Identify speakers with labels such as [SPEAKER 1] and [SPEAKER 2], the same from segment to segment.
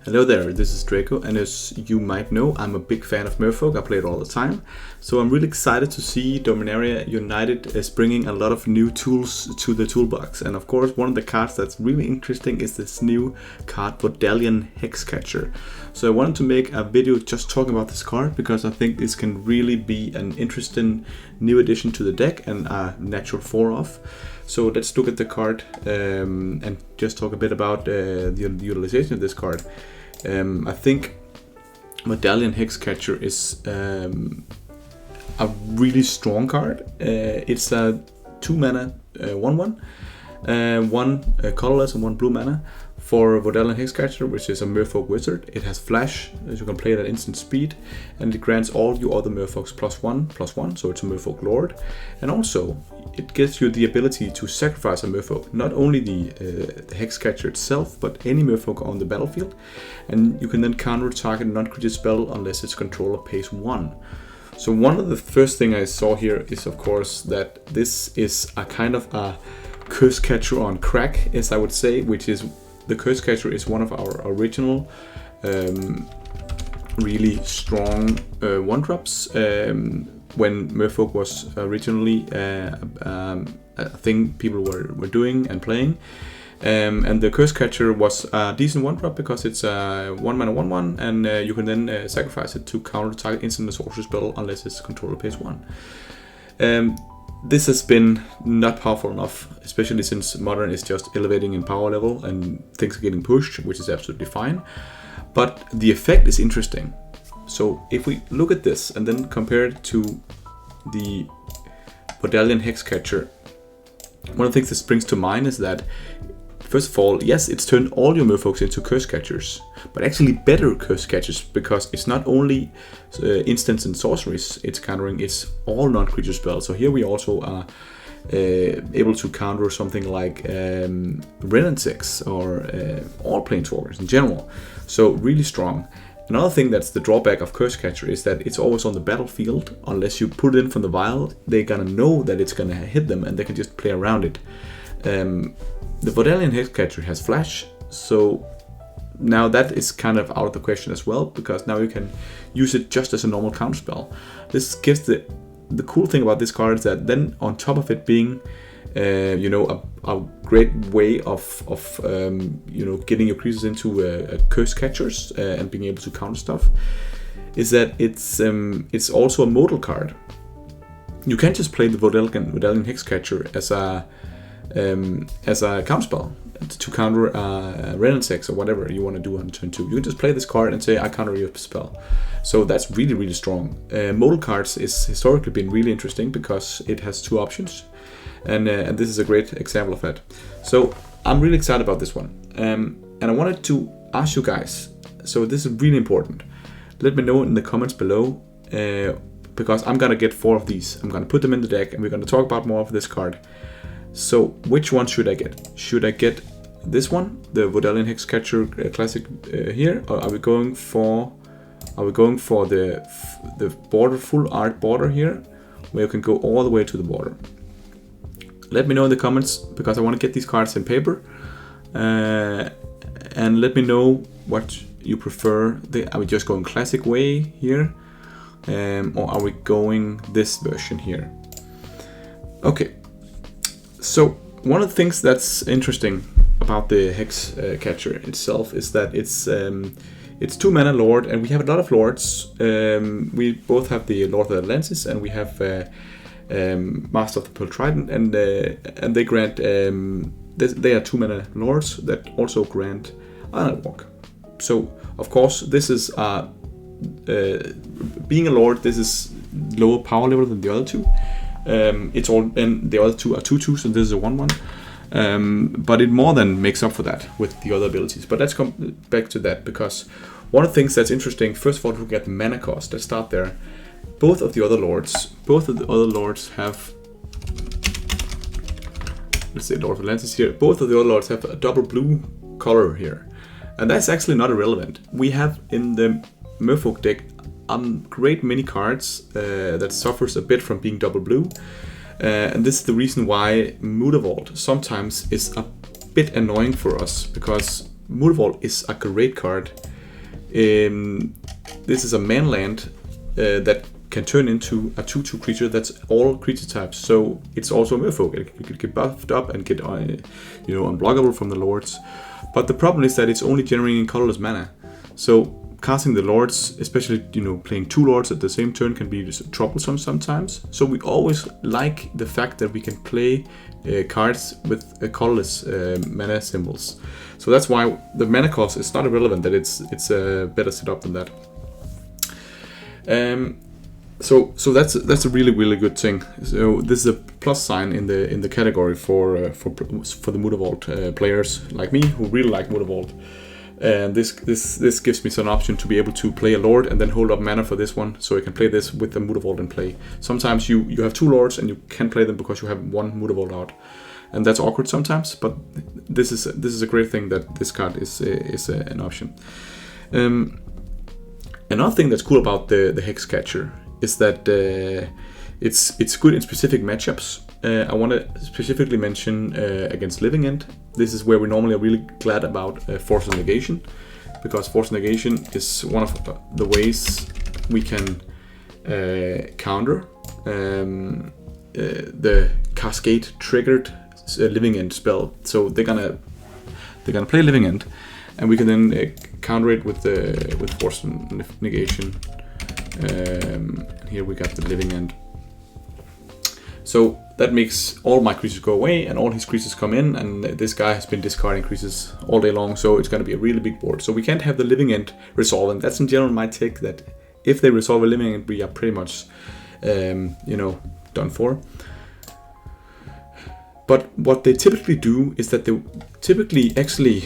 [SPEAKER 1] Hello there, this is Draco, and as you might know, I'm a big fan of Merfolk. I play it all the time, so I'm really excited to see Dominaria United is bringing a lot of new tools to the toolbox. And of course, one of the cards that's really interesting is this new card, Vodalian Hexcatcher. So I wanted to make a video just talking about this card because I think this can really be an interesting new addition to the deck and a natural 4-off. So let's look at the card and just talk a bit about the utilization of this card. I think Vodalian Hexcatcher is a really strong card. It's a 2-mana 1/1, one colorless and 1 blue mana for Vodalian Hexcatcher, which is a Merfolk wizard. It has flash, as you can play it at instant speed, and it grants all your other Merfolks +1/+1, so it's a Merfolk lord. And also, it gives you the ability to sacrifice a Merfolk, not only the Hexcatcher itself, but any Merfolk on the battlefield, and you can then counter target non-creature spell unless its controller pays 1. So one of the first thing I saw here is, of course, that this is a kind of a Cursecatcher on crack, as I would say, which is the Cursecatcher is one of our original really strong 1-drops when Merfolk was originally a thing people were doing and playing. And the Cursecatcher was a decent 1-drop because it's a 1-mana 1/1, and you can then sacrifice it to counter target instant sorcery spell unless its controller pays 1. This has been not powerful enough, especially since Modern is just elevating in power level and things are getting pushed, which is absolutely fine. But the effect is interesting. So if we look at this and then compare it to the Vodalian Hexcatcher, one of the things that springs to mind is that, first of all, yes, it's turned all your Merfolks into Cursecatchers, but actually better Cursecatchers, because it's not only instants and sorceries it's countering, it's all non-creature spells. So here we also are able to counter something like Remnant 6 or all Planeswalkers in general. So really strong. Another thing that's the drawback of Cursecatcher is that it's always on the battlefield. Unless you put it in from the vial, they're gonna know that it's gonna hit them and they can just play around it. The Vodalian Hexcatcher has flash, so now that is kind of out of the question as well, because now you can use it just as a normal counterspell. This gives the cool thing about this card is that then on top of it being a great way of getting your creatures into Cursecatchers and being able to counter stuff, is that it's also a modal card. You can't just play the Vodalian Hexcatcher as a counterspell to counter Remnant 6 or whatever you want to do on turn 2. You can just play this card and say, I counter your spell. So that's really, really strong. Modal cards is historically been really interesting because it has 2 options. And this is a great example of that. So I'm really excited about this one. And I wanted to ask you guys, so this is really important. Let me know in the comments below, because I'm going to get 4 of these. I'm going to put them in the deck and we're going to talk about more of this card. So which one should I get? Should I get this one, the Vodalian Hexcatcher classic here, or are we going for the border, full art border here, where you can go all the way to the border? Let me know in the comments, because I want to get these cards in paper, and let me know what you prefer. Are we just going classic way here, or are we going this version here? Okay. So one of the things that's interesting about the Hexcatcher itself is that it's 2-mana lord, and we have a lot of lords. We both have the Lord of Atlantis, and we have Master of the Pearl Trident, and they grant they are 2-mana lords that also grant Island Walk. So of course this is being a lord, this is lower power level than the other 2. It's all, and the other 2 are 2/2s, and this is a 1/1. But it more than makes up for that with the other abilities. But let's come back to that, because one of the things that's interesting, first of all, to get the mana cost. Let's start there. Both of the other lords have, let's say Lord of Atlantis here. Both of the other lords have a double blue color here, and that's actually not irrelevant. We have in the Merfolk deck great many cards that suffers a bit from being double blue, and this is the reason why Mutavault sometimes is a bit annoying for us, because Modal is a great card. This is a man land that can turn into a 2/2 creature that's all creature types. So it's also a Merfolk. It could get buffed up and get unblockable from the lords. But the problem is that it's only generating colorless mana. So casting the lords, especially playing 2 lords at the same turn, can be troublesome sometimes. So we always like the fact that we can play cards with colorless mana symbols. So that's why the mana cost is not irrelevant. That it's a better setup than that. So that's a really good thing. So this is a plus sign in the category for the Mutavault players like me who really like Mutavault. And this gives me some option to be able to play a lord and then hold up mana for this one, so I can play this with the Mutavault in play. Sometimes you have 2 lords and you can't play them because you have 1 Mutavault out, and that's awkward sometimes. But this is a great thing that this card is an option. Another thing that's cool about the Hexcatcher is that it's good in specific matchups. I want to specifically mention against Living End. This is where we normally are really glad about Force Negation, because Force Negation is one of the ways we can counter the Cascade triggered Living End spell. So they're gonna play Living End, and we can then counter it with Force Negation. Here we got the Living End. So that makes all my creatures go away and all his creatures come in, and this guy has been discarding creatures all day long, so it's going to be a really big board. So we can't have the Living End resolve, and that's in general my take, that if they resolve a Living End, we are pretty much done for. But what they typically do is that they typically actually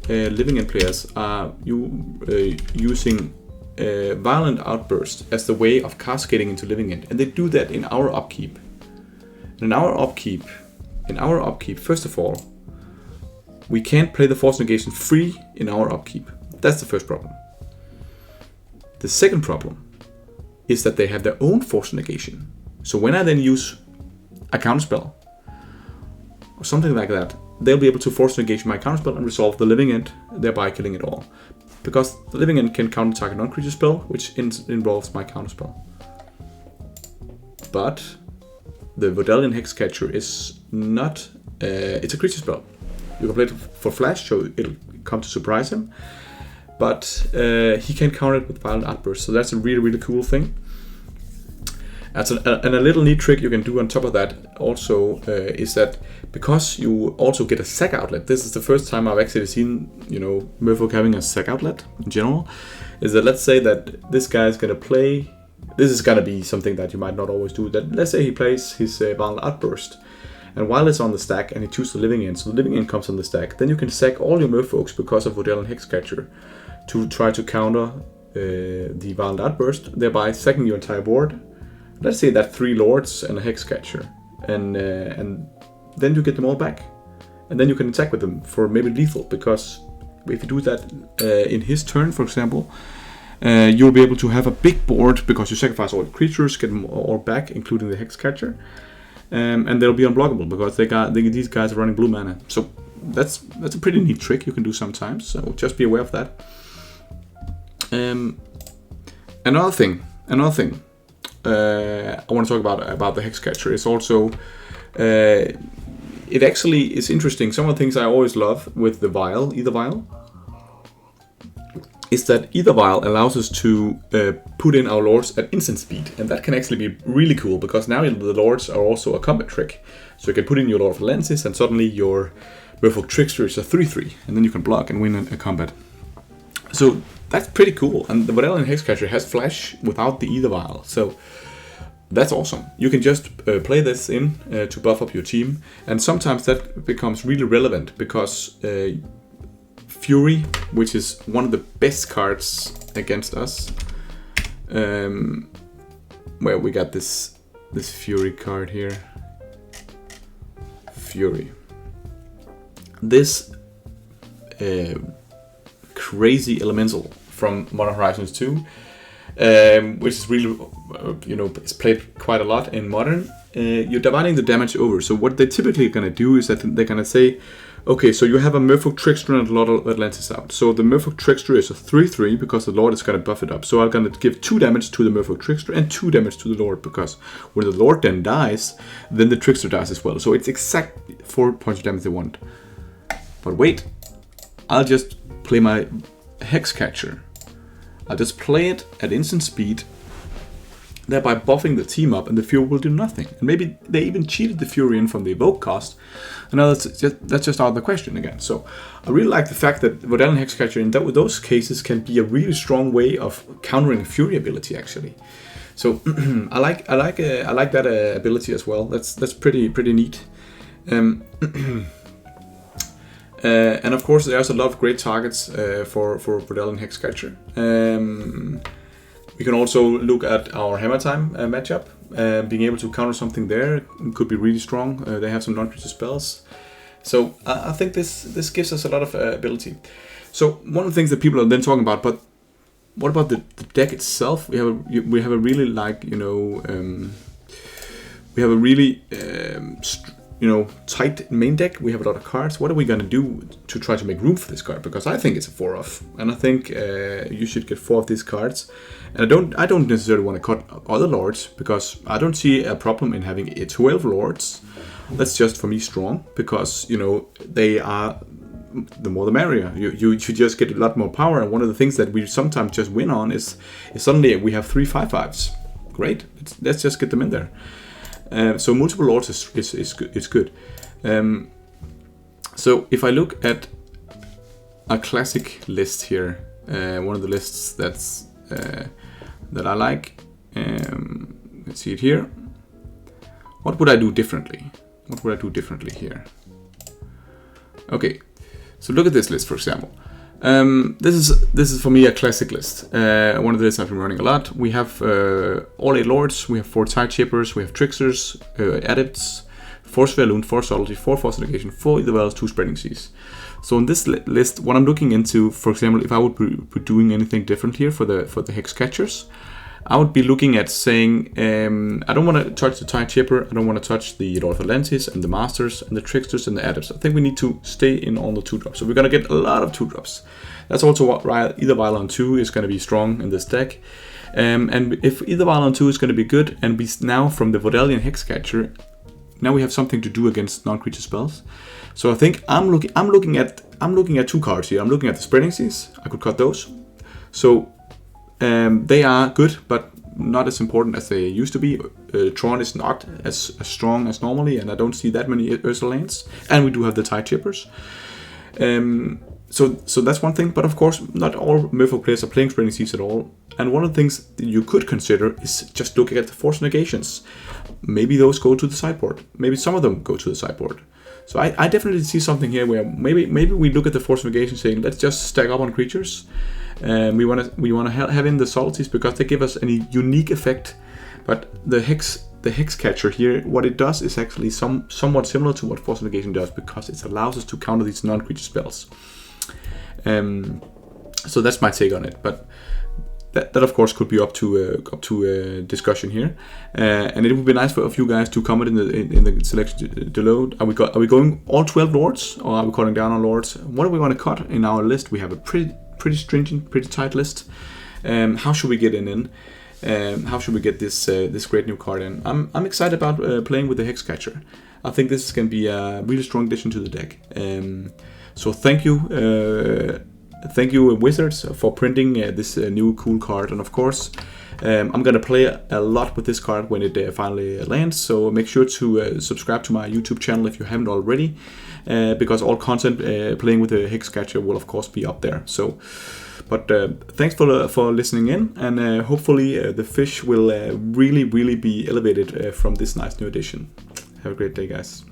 [SPEAKER 1] Living End players are using Violent Outburst as the way of cascading into Living End, and they do that in our upkeep. In our upkeep, first of all, we can't play the Force Negation free in our upkeep. That's the first problem. The second problem is that they have their own Force Negation. So when I then use a counterspell or something like that, they'll be able to Force Negation my counterspell and resolve the Living End, thereby killing it all. Because the Living End can counter target non-creature spell, which involves my counterspell. But the Vodalian Hexcatcher is not, it's a creature spell. You can play it for flash, so it'll come to surprise him. But he can counter it with Violent Outburst, so that's a really cool thing. And a little neat trick you can do on top of that also is that because you also get a sack outlet, this is the first time I've actually seen, Merfolk having a sack outlet in general, is that let's say that this guy is going to play. This is going to be something that you might not always do. That let's say he plays his Violent Outburst, and while it's on the stack and he chooses the Living End, so the Living End comes on the stack, then you can sack all your Merfolks because of Vodalian Hexcatcher to try to counter the Violent Outburst, thereby sacking your entire board. Let's say that 3 lords and a Hexcatcher, and then you get them all back, and then you can attack with them for maybe lethal, because if you do that in his turn, for example, you'll be able to have a big board because you sacrifice all the creatures, get them all back, including the Hexcatcher, and they'll be unblockable because these guys are running blue mana. So that's a pretty neat trick you can do sometimes. So just be aware of that. Another thing. I want to talk about the Hexcatcher is also it actually is interesting. Some of the things I always love with the Either Vial, is that Either Vial allows us to put in our lords at instant speed, and that can actually be really cool because now the lords are also a combat trick. So you can put in your Lord of Lenses, and suddenly your Merfolk Trickster is a 3/3, and then you can block and win a combat. So that's pretty cool, and the Vodalian Hexcatcher has flash without the Either Vial, so that's awesome. You can just play this in to buff up your team, and sometimes that becomes really relevant because Fury, which is one of the best cards against us, where we got this Fury card here. Fury. This crazy elemental from Modern Horizons 2, which is really, it's played quite a lot in Modern. You're dividing the damage over. So what they're typically going to do is that they're going to say, Okay, so you have a Merfolk Trickster and a Lord of Atlantis out. So the Merfolk Trickster is a 3/3 because the Lord is going to buff it up. So I'm going to give 2 damage to the Merfolk Trickster and 2 damage to the Lord, because when the Lord then dies, then the Trickster dies as well. So it's exactly 4 points of damage they want. But wait, I'll just play my Hexcatcher. I'll just play it at instant speed, thereby buffing the team up, and the Fury will do nothing. And maybe they even cheated the Fury in from the evoke cost. And now that's just out of the question again. So I really like the fact that Vodalian Hexcatcher in those cases can be a really strong way of countering Fury ability actually. So I like that ability as well. That's pretty neat. And of course there's a lot of great targets for Vodalian Hexcatcher. We can also look at our Hammer Time matchup. Being able to counter something there could be really strong. They have some non-creature spells. So I think this gives us a lot of ability. So one of the things that people are then talking about, but what about the deck itself? We have a really tight main deck. We have a lot of cards. What are we gonna do to try to make room for this card? Because I think it's a 4-off, and I think you should get 4 of these cards. And I don't necessarily want to cut other lords, because I don't see a problem in having 12 lords. That's just for me strong, because they are, the more the merrier. You should just get a lot more power. And one of the things that we sometimes just win on is suddenly we have 3 5/5s. Great, let's just get them in there. So multiple lords is good. So if I look at a classic list here, one of the lists that I like, let's see it here. What would I do differently? What would I do differently here? Okay, so look at this list, for example. This is for me a classic list. One of the lists I've been running a lot. We have all 8 lords. We have 4 tide chippers. We have tricksters, adepts, 4 Svelund, 4 subtlety, 4 force negation, 4 either wells, 2 spreading seas. So in this list, what I'm looking into, for example, if I would be doing anything different here for the Hexcatchers, I would be looking at saying, I don't want to touch the tide chipper. I don't want to touch the Lord of Atlantis and the Masters and the Tricksters and the Adepts. I think we need to stay in on the 2-drops. So we're going to get a lot of 2-drops. That's also what either Violon 2 is going to be strong in this deck. And if either Violon 2 is going to be good, and we now from the Vodalian Hexcatcher, now we have something to do against non-creature spells. So I think I'm looking at 2 cards here. I'm looking at the Spreading Seas. I could cut those. So they are good, but not as important as they used to be. Tron is not as strong as normally, and I don't see that many Ursa lands. And we do have the tide chippers. So that's one thing. But of course, not all Merfolk players are playing Spreading Seas at all. And one of the things that you could consider is just looking at the force negations. Maybe those go to the sideboard. Maybe some of them go to the sideboard. So I definitely see something here where maybe we look at the force negation saying, let's just stack up on creatures. We want to have in the subtleties because they give us a unique effect. But the Hexcatcher here, what it does is actually somewhat similar to what force negation does, because it allows us to counter these non-creature spells. So that's my take on it. But that of course could be up to discussion here, and it would be nice for a few guys to comment in the selection below. Are we going all 12 lords, or are we cutting down on lords? What do we want to cut in our list? We have a pretty stringent, pretty tight list. How should we get in? How should we get this great new card in? I'm excited about playing with the Hexcatcher. I think this can be a really strong addition to the deck. So thank you. Thank you, Wizards, for printing this new cool card. And of course, I'm going to play a lot with this card when it finally lands. So make sure to subscribe to my YouTube channel if you haven't already, because all content playing with the Hexcatcher will, of course, be up there. So, but thanks for listening in. And hopefully the fish will really be elevated from this nice new edition. Have a great day, guys.